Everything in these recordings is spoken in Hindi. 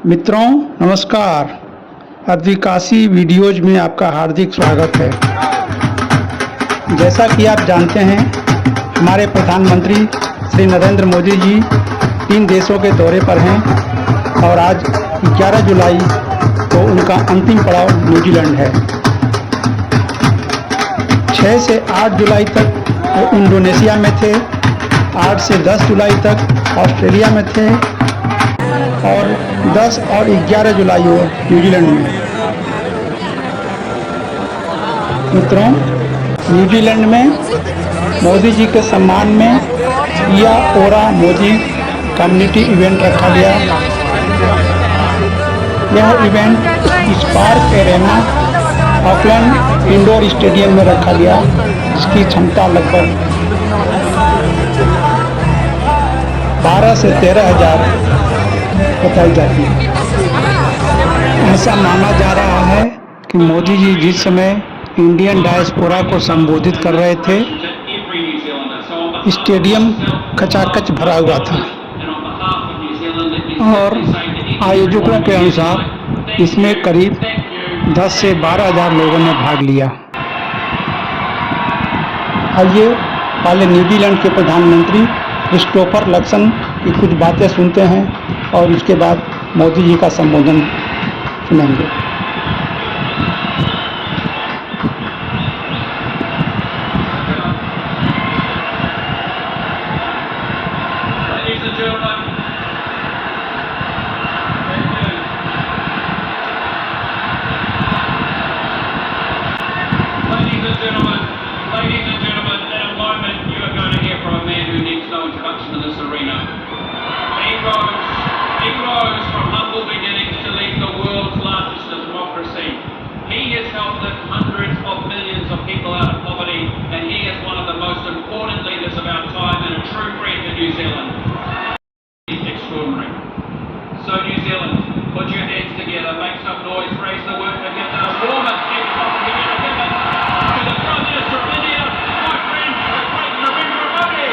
मित्रों नमस्कार। अद्विकाशी वीडियोज में आपका हार्दिक स्वागत है। जैसा कि आप जानते हैं, हमारे प्रधानमंत्री श्री नरेंद्र मोदी जी 3 देशों के दौरे पर हैं और आज 11 जुलाई को उनका अंतिम पड़ाव न्यूजीलैंड है। 6 से 8 जुलाई तक वो इंडोनेशिया में थे, 8 से 10 जुलाई तक ऑस्ट्रेलिया में थे और 10 और 11 जुलाई वो न्यूजीलैंड में। मित्रों, न्यूजीलैंड में मोदी जी के सम्मान में या ओरा मोदी कम्युनिटी इवेंट रखा गया। यह event spark arena Auckland indoor stadium में रखा गया, जिसकी क्षमता लगभग 12 से 13 हज़ार बताई जाती है। ऐसा माना जा रहा है कि मोदी जी जिस समय इंडियन डायस्पोरा को संबोधित कर रहे थे, स्टेडियम खचाखच भरा हुआ था और आयोजकों के अनुसार इसमें करीब 10 से 12 हज़ार लोगों ने भाग लिया। आइए पहले न्यूजीलैंड के प्रधानमंत्री क्रिस्टोफर लक्सन की कुछ बातें सुनते हैं और उसके बाद मोदी जी का संबोधन सुनेंगे। He rose from humble beginnings to lead the world's largest democracy. He has helped hundreds of millions of people out of poverty, and he is one of the most important leaders of our time and a true friend to New Zealand. Extraordinary. So New Zealand, put your hands together, make some noise, raise the word together, warmest hands together to the Prime Minister of India, my friend, the great Narendra Modi.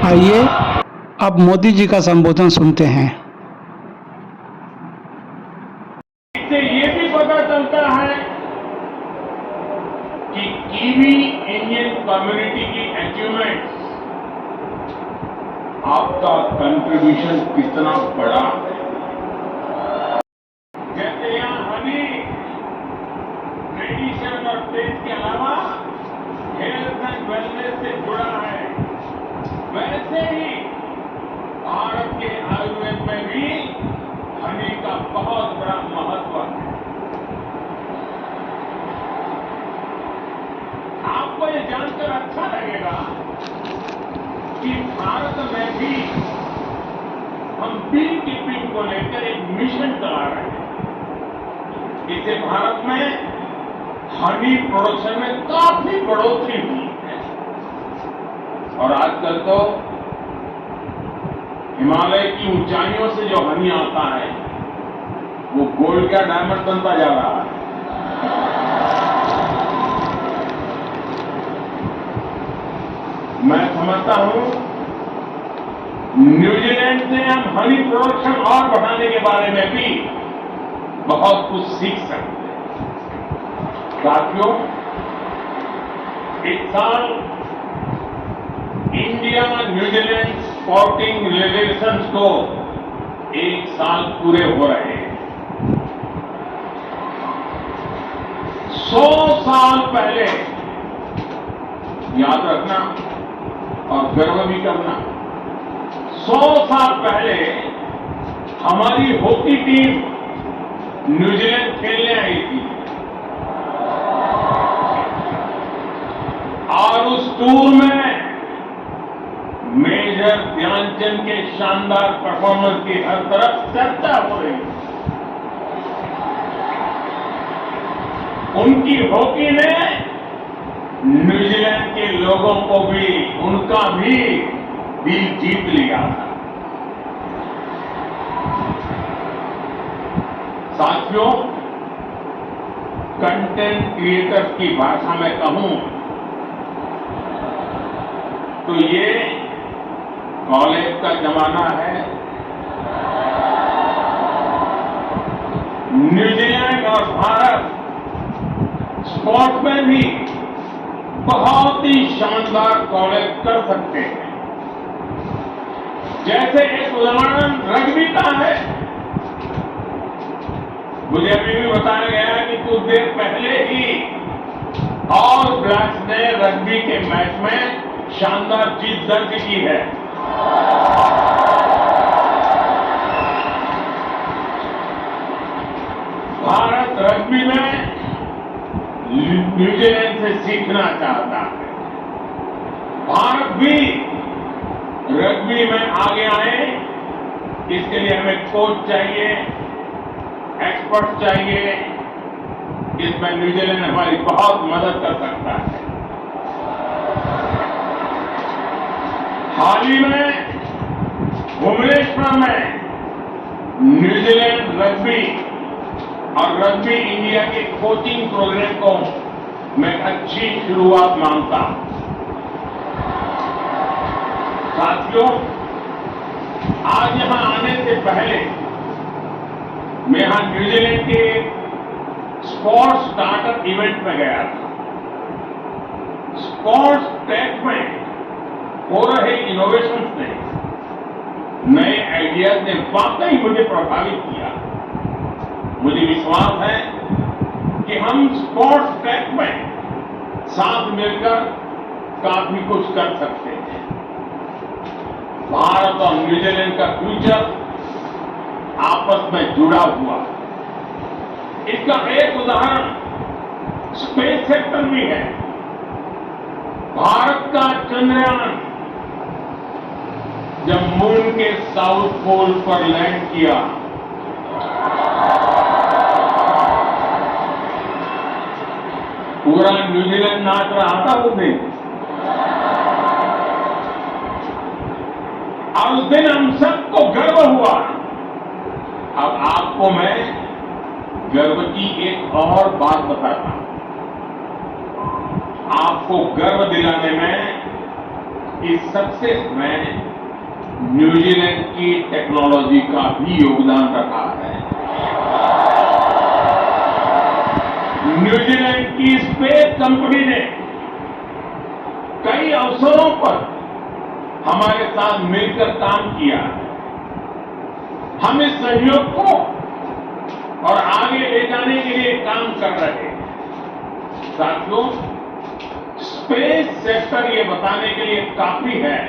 आइए अब मोदी जी का संबोधन सुनते हैं। इससे ये भी पता चलता है कि कीवी इंडियन कम्युनिटी की अचीवमेंट्स, आपका कंट्रीब्यूशन कितना बड़ा है। जैसे यहाँ हनी ट्रेडिशन और टेस्ट के अलावा हेल्थ एंड वेलनेस से जुड़ा है, वैसे ही भारत के आयुर्वेद में भी हनी का बहुत बड़ा महत्व है। आपको ये जानकर अच्छा लगेगा कि भारत में भी हम बी कीपिंग को लेकर एक मिशन चला रहे हैं। इससे भारत में हनी प्रोडक्शन में काफी बढ़ोतरी हुई है और आजकल तो हिमालय की ऊंचाइयों से जो हनी आता है वो गोल्ड का डायमंड बनता जा रहा है। मैं समझता हूं न्यूजीलैंड से हम हनी प्रोडक्शन और बढ़ाने के बारे में भी बहुत कुछ सीख सकते हैं। साथियों, इस साल इंडिया न्यूजीलैंड स्पोर्टिंग रिलेशंस को 1 साल पूरे हो रहे हैं। 100 साल पहले, याद रखना और गर्व भी करना, 100 साल पहले हमारी हॉकी टीम न्यूजीलैंड खेलने आई थी और उस टूर में मेजर ध्यानचंद के शानदार परफॉर्मेंस की हर तरफ चर्चा हो रही है। उनकी हॉकी ने न्यूजीलैंड के लोगों को भी, उनका भी दिल जीत लिया था। साथियों, कंटेंट क्रिएटर्स की भाषा में कहूं तो ये कॉलेज का जमाना है। न्यूजीलैंड और भारत स्पोर्ट में भी बहुत ही शानदार कॉलेज कर सकते हैं। जैसे एक उदाहरण रग्बी का है। मुझे अभी भी बताया गया है कि कुछ देर पहले ही ऑल ब्लैक्स ने रग्बी के मैच में शानदार जीत दर्ज की है। भारत रग्बी में न्यूजीलैंड से सीखना चाहता है। भारत भी रग्बी में आगे आए, इसके लिए हमें कोच चाहिए, एक्सपर्ट चाहिए। इसमें न्यूजीलैंड हमारी बहुत मदद कर सकता है। हाल ही में भुवनेश्वर में न्यूजीलैंड रग्बी और रग्बी इंडिया के कोचिंग प्रोग्राम को मैं अच्छी शुरुआत मानता हूं। साथियों, आज यहां आने से पहले मैं यहां न्यूजीलैंड के स्पोर्ट्स स्टार्टअप इवेंट में गया था। स्पोर्ट्स टेक में हो रहे इनोवेशंस ने, नए आइडियाज ने वाकई मुझे प्रभावित किया। मुझे विश्वास है कि हम स्पोर्ट्स टेक में साथ मिलकर काफी कुछ कर सकते हैं। भारत और न्यूजीलैंड का फ्यूचर आपस में जुड़ा हुआ। इसका एक उदाहरण स्पेस सेक्टर भी है। भारत का चंद्रयान जब मून के साउथ पोल पर लैंड किया, पूरा न्यूजीलैंड नाच रहा था उस दिन। और उस दिन हम सबको गर्व हुआ। अब आपको मैं गर्व की एक और बात बताता हूं। आपको गर्व दिलाने में इस सक्सेस में न्यूजीलैंड की टेक्नोलॉजी का भी योगदान रहा है। न्यूजीलैंड की स्पेस कंपनी ने कई अवसरों पर हमारे साथ मिलकर काम किया। हम इस सहयोग को और आगे ले जाने के लिए काम कर रहे हैं। साथियों, स्पेस सेक्टर ये बताने के लिए काफी है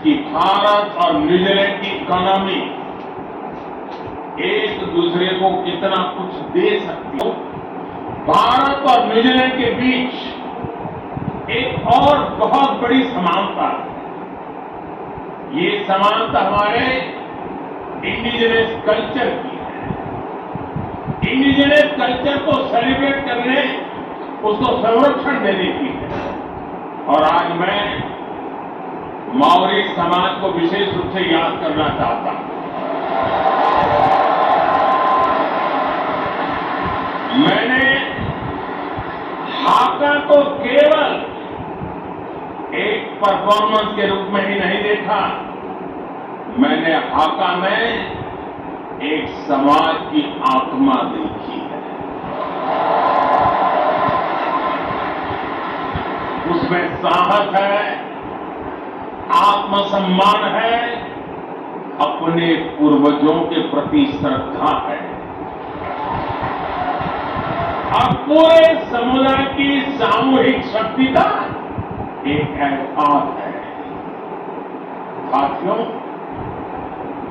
कि भारत और न्यूजीलैंड की इकोनॉमी एक दूसरे को कितना कुछ दे सकती है। भारत और न्यूजीलैंड के बीच एक और बहुत बड़ी समानता है। ये समानता हमारे इंडिजिनस कल्चर की है। इंडिजिनस कल्चर को सेलिब्रेट करने, उसको संरक्षण देने की है। और आज मैं माओरी समाज को विशेष रूप से याद करना चाहता हूं। मैंने हाका को केवल एक परफॉर्मेंस के रूप में ही नहीं देखा, मैंने हाका में एक समाज की आत्मा देखी है। उसमें साहस है, आत्मसम्मान है, अपने पूर्वजों के प्रति श्रद्धा है और पूरे समुदाय की सामूहिक शक्ति का एक एहसास है। साथियों,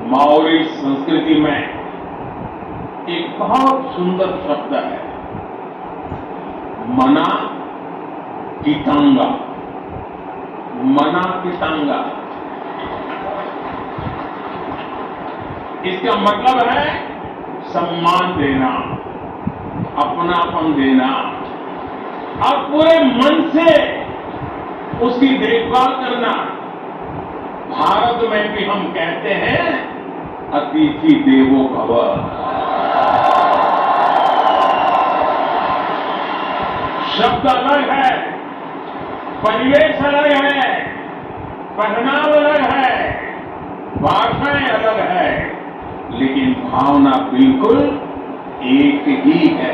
माओरी संस्कृति में एक बहुत सुंदर शब्द है, मना कितांगा। मना कितांगा, इसका मतलब है सम्मान देना, अपनापन देना और पूरे मन से उसकी देखभाल करना। भारत में भी हम कहते हैं अतिथि देवो भव। शब्द अलग है, परिवेश अलग है, पहनाव अलग है, भाषाएं अलग है, लेकिन भावना बिल्कुल एक ही है।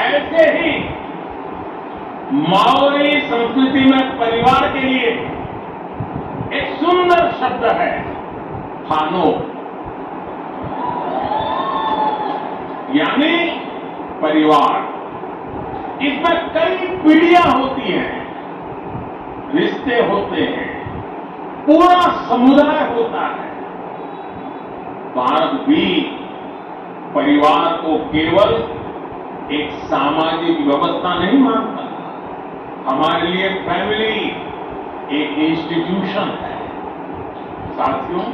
ऐसे ही माओरी संस्कृति में परिवार के लिए एक सुंदर शब्द है, हानो, यानी परिवार। इसमें कई पीढ़ियां होती हैं, रिश्ते होते हैं, पूरा समुदाय होता है। भारत भी परिवार को केवल एक सामाजिक व्यवस्था नहीं मानता, हमारे लिए फैमिली एक इंस्टीट्यूशन है। साथियों,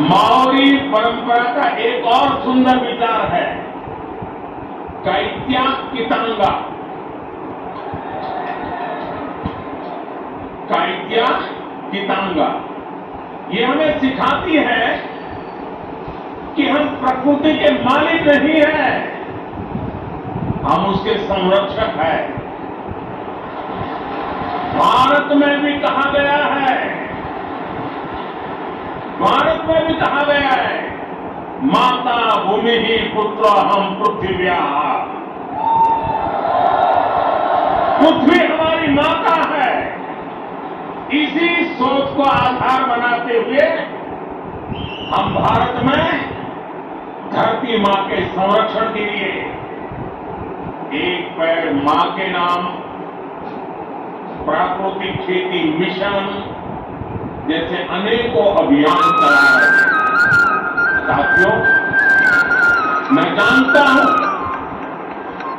माओरी परंपरा का एक और सुंदर विचार है, कैत्या कितांगा। कैत्या कितांगा ये हमें सिखाती है कि हम प्रकृति के मालिक नहीं हैं, हम उसके संरक्षक हैं। भारत में भी कहा गया है, भारत में भी कहा गया है, माता भूमि ही पुत्र हम पृथ्व्या। पृथ्वी हमारी माता है। इसी सोच को आधार बनाते हुए हम भारत में धरती मां के संरक्षण के लिए एक पेड़ मां के नाम, प्राकृतिक खेती मिशन जैसे अनेकों अभियान चला रहे हैं। साथियों, मैं जानता हूं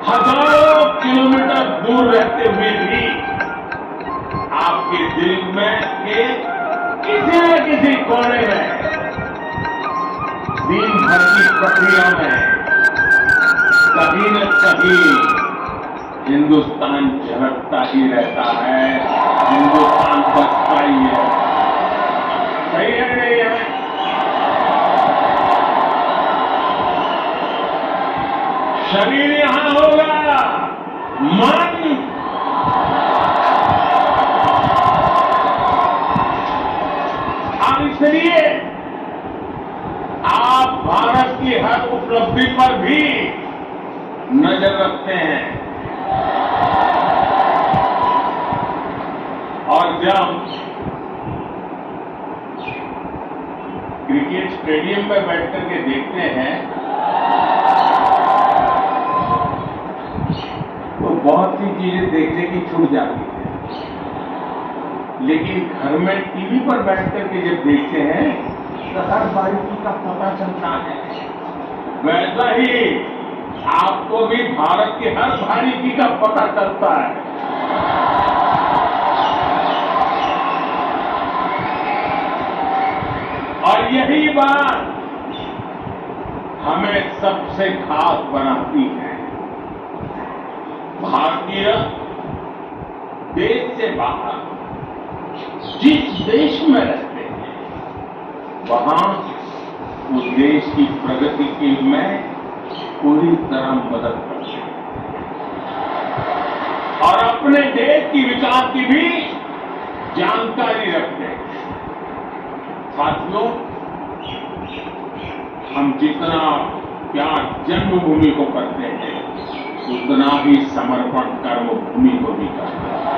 हजारों किलोमीटर दूर रहते हुए भी आपके दिल में के किसी न किसी कोने में दिन भर की प्रक्रिया में कहीं न कहीं हिंदुस्तान झलकता ही रहता है, हिंदुस्तान बचता ही है। सही है नहीं है? शरीर यहां होगा, मन और इसलिए आप भारत की हर उपलब्धि पर भी नजर रखते हैं और जब क्रिकेट स्टेडियम में बैठ करके देखते हैं तो बहुत सी चीजें देखने की छूट जाती है, लेकिन घर में टीवी पर बैठ करके जब देखते हैं तो हर बारीकी का पता चलता है। वैसा ही आपको भी भारत के हर बारीकी का पता चलता है। और यही बात हमें सबसे खास बनाती है। भारतीय देश से बाहर जिस देश में रहते हैं वहां उस देश की प्रगति के में पूरी तरह मदद करते हैं और अपने देश की विकास की भी जानकारी रखते हैं। साथियों, हम जितना प्यार जन्मभूमि को करते हैं, उतना ही समर्पण कर्मभूमि को भी करना है।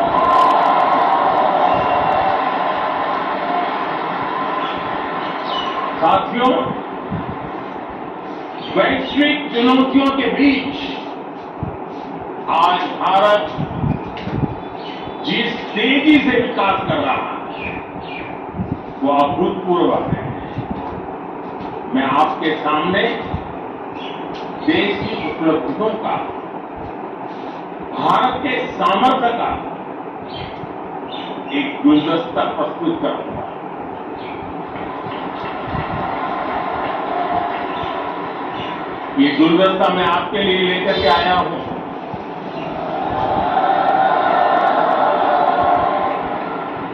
साथियों, वैश्विक चुनौतियों के बीच आज भारत जिस तेजी से विकास कर रहा है वो अभूतपूर्व है। मैं आपके सामने देश की उपलब्धियों का, भारत के सामर्थ्य का एक गुलदस्ता प्रस्तुत करूंगा। ये गुलदस्ता मैं आपके लिए लेकर के आया हूं।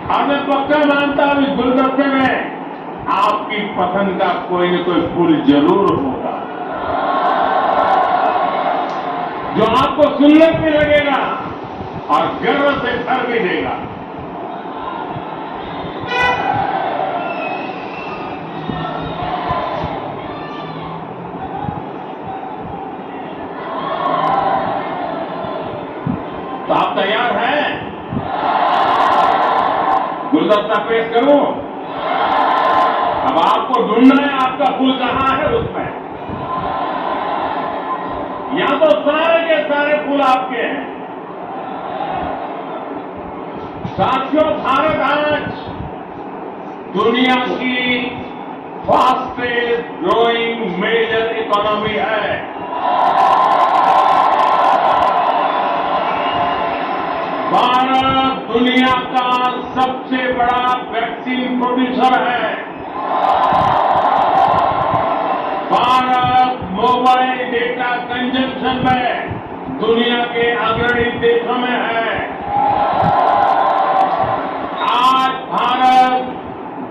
और मैं पक्का मानता हूं इस गुलदस्ते में आपकी पसंद का कोई न कोई फूल जरूर होगा जो आपको सुंदर भी लगेगा और गर्व से भर भी देगा। तो आप तैयार हैं? गुलदस्ता पेश करूं? अब आपको ढूंढना है आपका फूल कहां है उसमें। या तो सारे के सारे फूल आपके हैं। साथियों, भारत आज दुनिया की फास्टेस्ट ग्रोइंग मेजर इकोनॉमी है। भारत दुनिया का सबसे बड़ा वैक्सीन प्रोड्यूसर है। भारत मोबाइल डेटा कंजम्पशन में दुनिया के अग्रणी देशों में है। आज भारत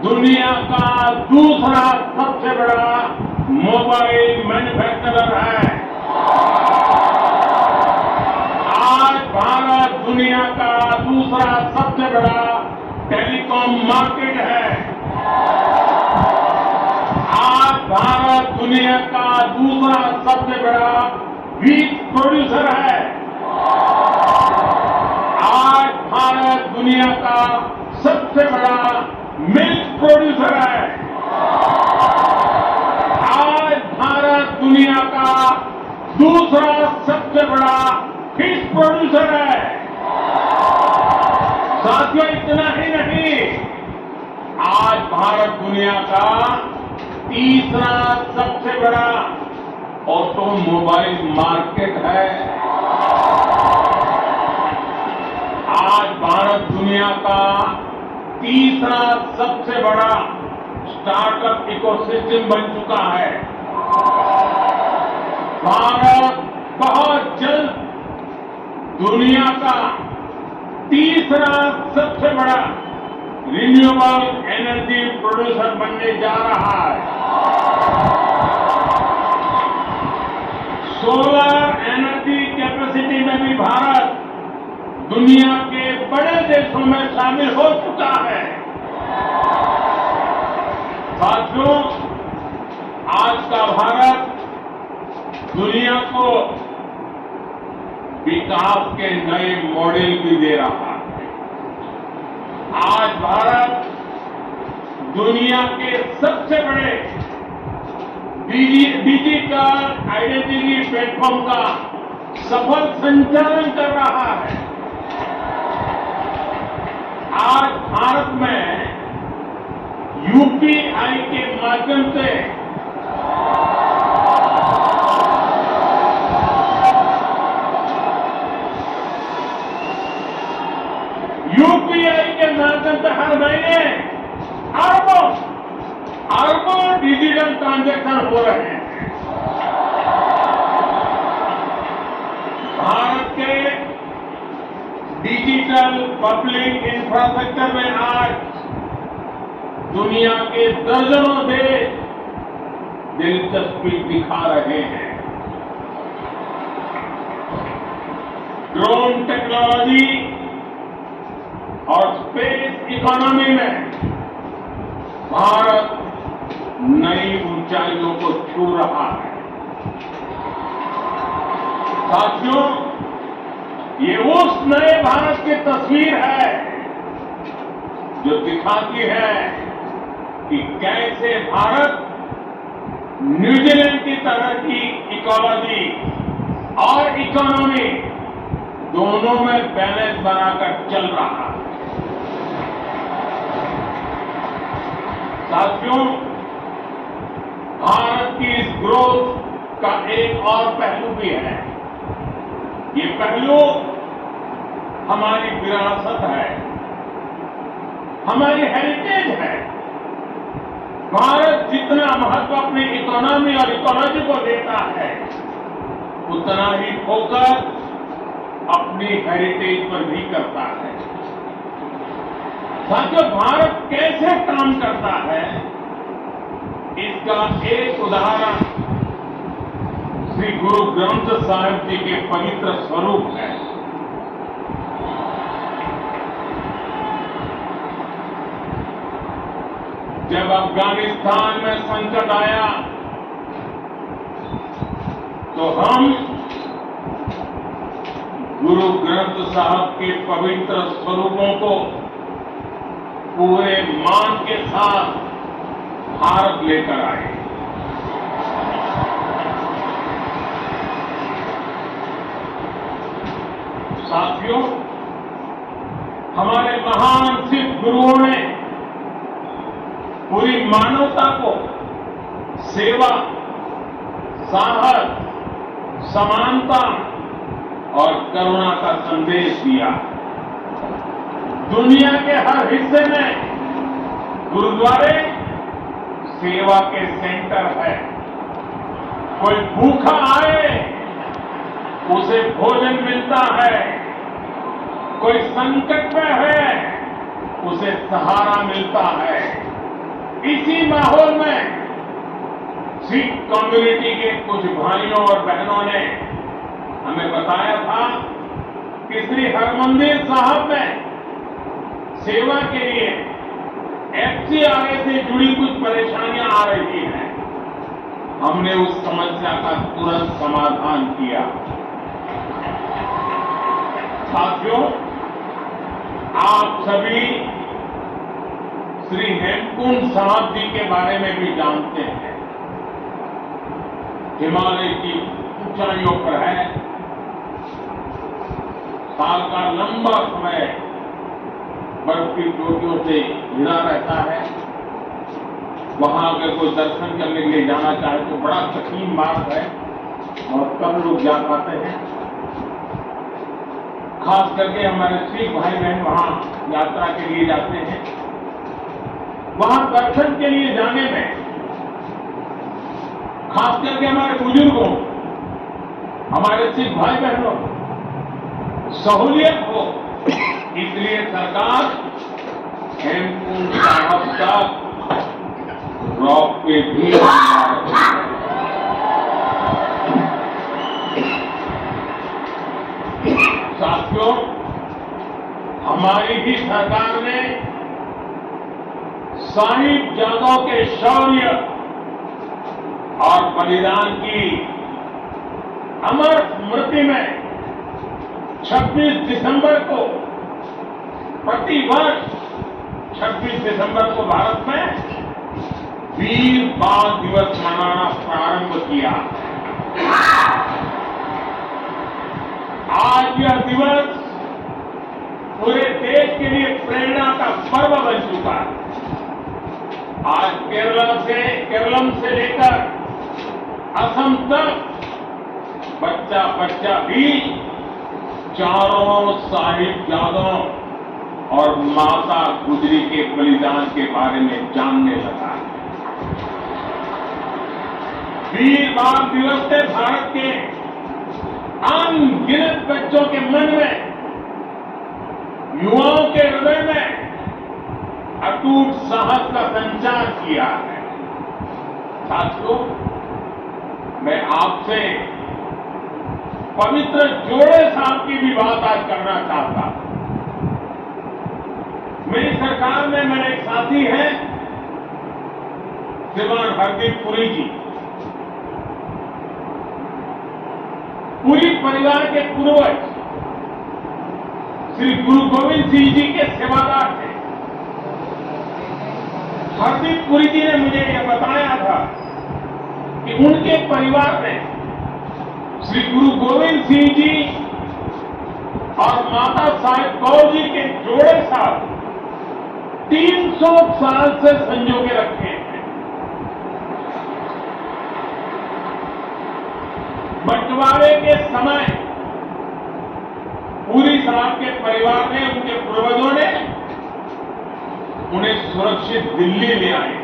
दुनिया का दूसरा सबसे बड़ा मोबाइल मैन्युफैक्चरर है। आज भारत दुनिया का दूसरा सबसे बड़ा टेलीकॉम मार्केट है। आज भारत दुनिया का दूसरा सबसे बड़ा व्हीट प्रोड्यूसर है। आज भारत दुनिया का सबसे बड़ा मिल्क प्रोड्यूसर है। आज भारत दुनिया का दूसरा सबसे बड़ा फिश प्रोड्यूसर है। साथियों, इतना ही नहीं, आज भारत दुनिया का तीसरा सबसे बड़ा ऑटोमोबाइल मार्केट है। आज भारत दुनिया का तीसरा सबसे बड़ा स्टार्टअप इकोसिस्टम बन चुका है। भारत बहुत जल्द दुनिया का तीसरा सबसे बड़ा रिन्यूएबल एनर्जी प्रोड्यूसर बनने जा रहा है। सोलर एनर्जी कैपेसिटी में भी भारत दुनिया के बड़े देशों में शामिल हो चुका है। साथियों, आज का भारत दुनिया को विकास के नए मॉडल भी दे रहा है। आज भारत दुनिया के सबसे बड़े डिजिटल आइडेंटिटी प्लेटफॉर्म का सफल संचालन कर रहा है। आज भारत में यूपीआई के माध्यम से हर महीने अरबों डिजिटल ट्रांजैक्शन हो रहे हैं। भारत के डिजिटल पब्लिक इंफ्रास्ट्रक्चर में आज दुनिया के दर्जनों देश दिलचस्पी दिखा रहे हैं। ड्रोन टेक्नोलॉजी और स्पेस इकोनॉमी में भारत नई ऊंचाइयों को छू रहा है। साथियों, ये उस नए भारत की तस्वीर है जो दिखाती है कि कैसे भारत न्यूजीलैंड की तरह की इकोलॉजी और इकोनॉमी दोनों में बैलेंस बनाकर चल रहा है। साथियों, भारत की इस ग्रोथ का एक और पहलू भी है। ये पहलू हमारी विरासत है, हमारी हेरिटेज है। भारत जितना महत्व अपनी इकोनॉमी और इकोलॉजी को देता है, उतना ही फोकस अपनी हेरिटेज पर भी करता है। साथियों, भारत कैसे काम करता है, इसका एक उदाहरण श्री गुरु ग्रंथ साहिब जी के पवित्र स्वरूप है। जब अफगानिस्तान में संकट आया तो हम गुरु ग्रंथ साहब के पवित्र स्वरूपों को पूरे मान के साथ भारत लेकर आए। साथियों, हमारे महान सिख गुरुओं ने पूरी मानवता को सेवा, साहस, समानता और करुणा का संदेश दिया। दुनिया के हर हिस्से में गुरुद्वारे सेवा के सेंटर है। कोई भूखा आए, उसे भोजन मिलता है। कोई संकट में है, उसे सहारा मिलता है। इसी माहौल में सिख कम्युनिटी के कुछ भाइयों और बहनों ने हमें बताया था कि श्री हरमंदिर साहब में सेवा के लिए एफसीआरए से जुड़ी कुछ परेशानियां आ रही हैं। हमने उस समस्या का तुरंत समाधान किया। साथियों, आप सभी श्री हेमकुंड साहब जी के बारे में भी जानते हैं। हिमालय की ऊंचाइयों पर है। साल का लंबा समय बर्फ की चोटियों से घिरा रहता है। वहां अगर कोई दर्शन करने के लिए जाना चाहे तो बड़ा कठिन मार्ग है और कम लोग जा पाते हैं। खास करके हमारे सिख भाई बहन वहां यात्रा के लिए जाते हैं। वहां दर्शन के लिए जाने में खास करके हमारे बुजुर्गों, हमारे सिख भाई बहनों सहूलियत हो, इसलिए सरकार हेमकुंड साहब तक रॉपवे भी बनवा रही है। साथियों, हमारी ही सरकार ने साहिबजादों के शौर्य और बलिदान की अमर स्मृति में 26 दिसंबर को प्रति वर्ष 26 दिसंबर को भारत में वीर बाल दिवस मनाना प्रारंभ किया। आज यह दिवस पूरे देश के लिए प्रेरणा का पर्व बन चुका है। आज केरलम से लेकर असम तक बच्चा बच्चा भी चारों साहिबजादों और माता गुजरी के बलिदान के बारे में जानने लगा है। वीर बाल दिवस से भारत के अनगिनत बच्चों के मन में, युवाओं के हृदय में अटूट साहस का संचार किया है। साथियों, मैं आपसे पवित्र जोड़े साहब की भी बात आज करना चाहता हूं। मेरी सरकार में मेरे एक साथी हैं श्रीमान हरदीप पुरी जी। पूरी परिवार के पूर्वज श्री गुरु गोविंद सिंह जी के सेवादार थे। हरदीप पुरी जी ने मुझे यह बताया था कि उनके परिवार में श्री गुरु गोविंद सिंह जी और माता साहेब कौर जी के जोड़े साथ 300 साल से संजो के रखे हैं। बंटवारे के समय पूरी साहब के परिवार ने, उनके पूर्वजों ने उन्हें सुरक्षित दिल्ली ले आए।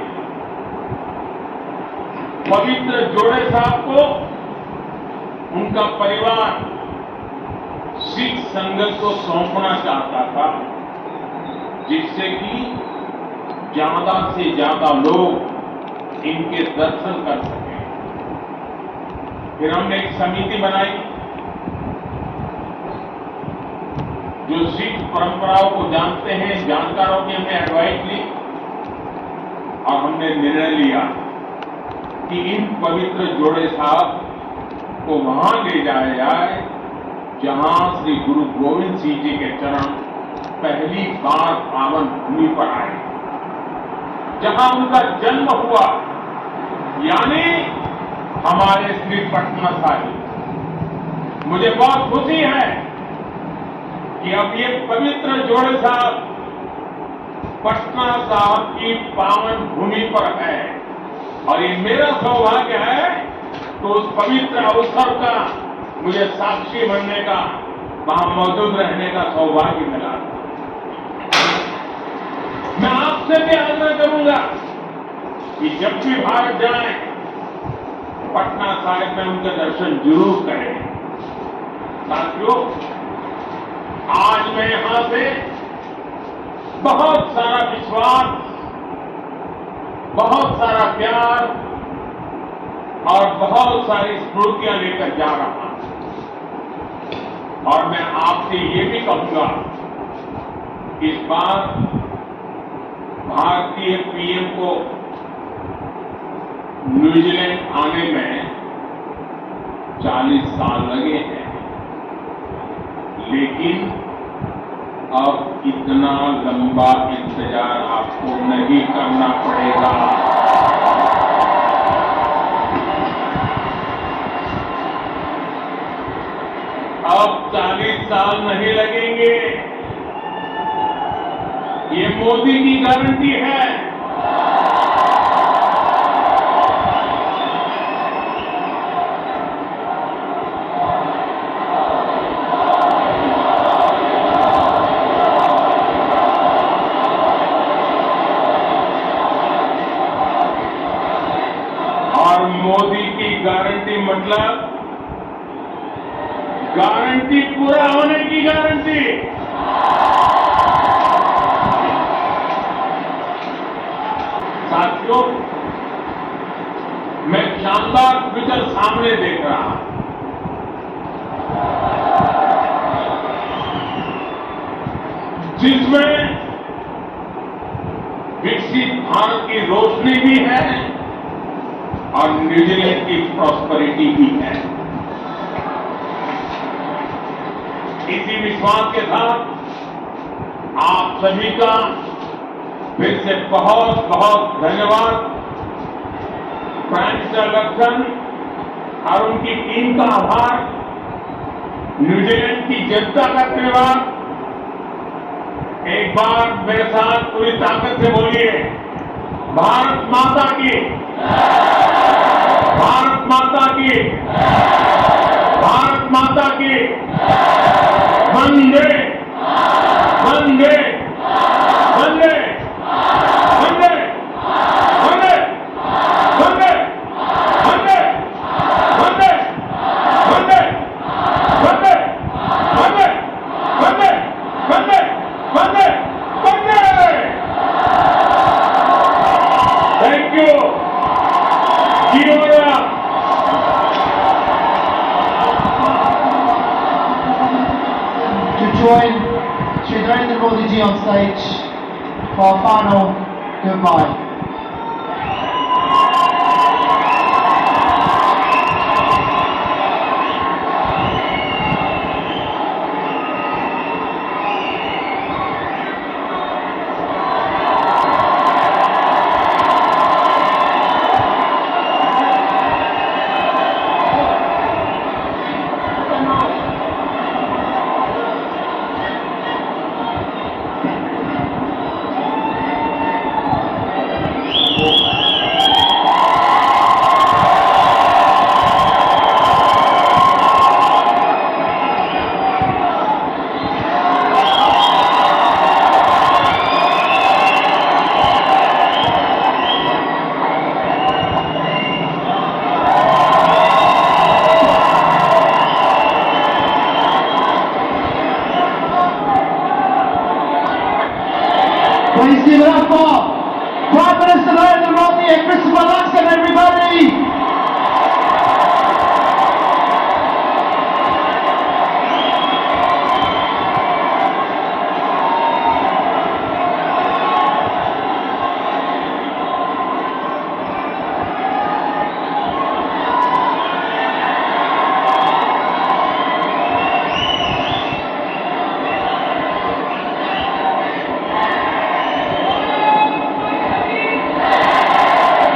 पवित्र जोड़े साहब को उनका परिवार सिख संगत को सौंपना चाहता था, जिससे कि ज्यादा से ज्यादा लोग इनके दर्शन कर सकें। फिर हमने एक समिति बनाई जो सिख परंपराओं को जानते हैं, जानकारों की हमने एडवाइस ली और हमने निर्णय लिया कि इन पवित्र जोड़े साहब को वहां ले जाया जाए जहां श्री गुरु गोविंद सिंह जी के चरण पहली बार पावन भूमि पर आए, जहां उनका जन्म हुआ, यानी हमारे श्री पटना साहिब। मुझे बहुत खुशी है कि अब ये पवित्र जोड़े साहब पटना साहब की पावन भूमि पर है और ये मेरा सौभाग्य है तो उस पवित्र अवसर का मुझे साक्षी बनने का, वहां मौजूद रहने का सौभाग्य मिला। मैं आपसे भी आग्रह करूंगा कि जब भी भारत जाएं, पटना साहिब में उनके दर्शन जरूर करें। साथियों, आज मैं यहां से बहुत सारा विश्वास, बहुत सारा प्यार और बहुत सारी स्मृतियां लेकर जा रहा हूं और मैं आपसे ये भी कहूंगा कि इस बार भारतीय पीएम को न्यूजीलैंड आने में 40 साल लगे हैं, लेकिन अब इतना लंबा इंतजार आपको नहीं करना पड़ेगा। अब 40 साल नहीं लगेंगे, ये मोदी की गारंटी है। और मोदी की गारंटी मतलब गारंटी पूरा होने की गारंटी। साथियों, मैं शानदार फ्यूचर सामने देख रहा हूं, जिसमें विकसित भारत की रोशनी भी है और न्यूजीलैंड की प्रॉस्पेरिटी भी है। इसी विश्वास के साथ आप सभी का फिर से बहुत बहुत धन्यवाद। प्राइम मिनिस्टर लक्ष्मण और उनकी टीम का आभार, न्यूजीलैंड की जनता का धन्यवाद। एक बार मेरे साथ पूरी ताकत से बोलिए, भारत माता की, भारत माता की, भारत माता की। वंदे वंदे वंदे वंदे वंदे वंदे वंदे वंदे वंदे वंदे वंदे वंदे वंदे वंदे वंदे। Thank you. To join Shri Narendra Modi ji on stage for our final goodbye. Please give it up for Prime Minister Narendra Modi and Christopher Luxon, everybody.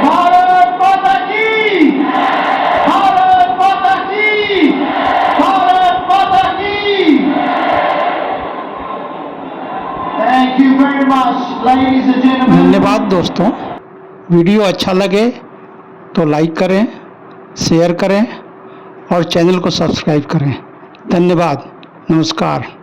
Bharat Mata ki! Bharat Mata ki! Bharat Mata ki! Thank you very much, ladies and gentlemen. धन्यवाद दोस्तों। वीडियो अच्छा लगे तो लाइक करें, शेयर करें और चैनल को सब्सक्राइब करें। धन्यवाद। नमस्कार।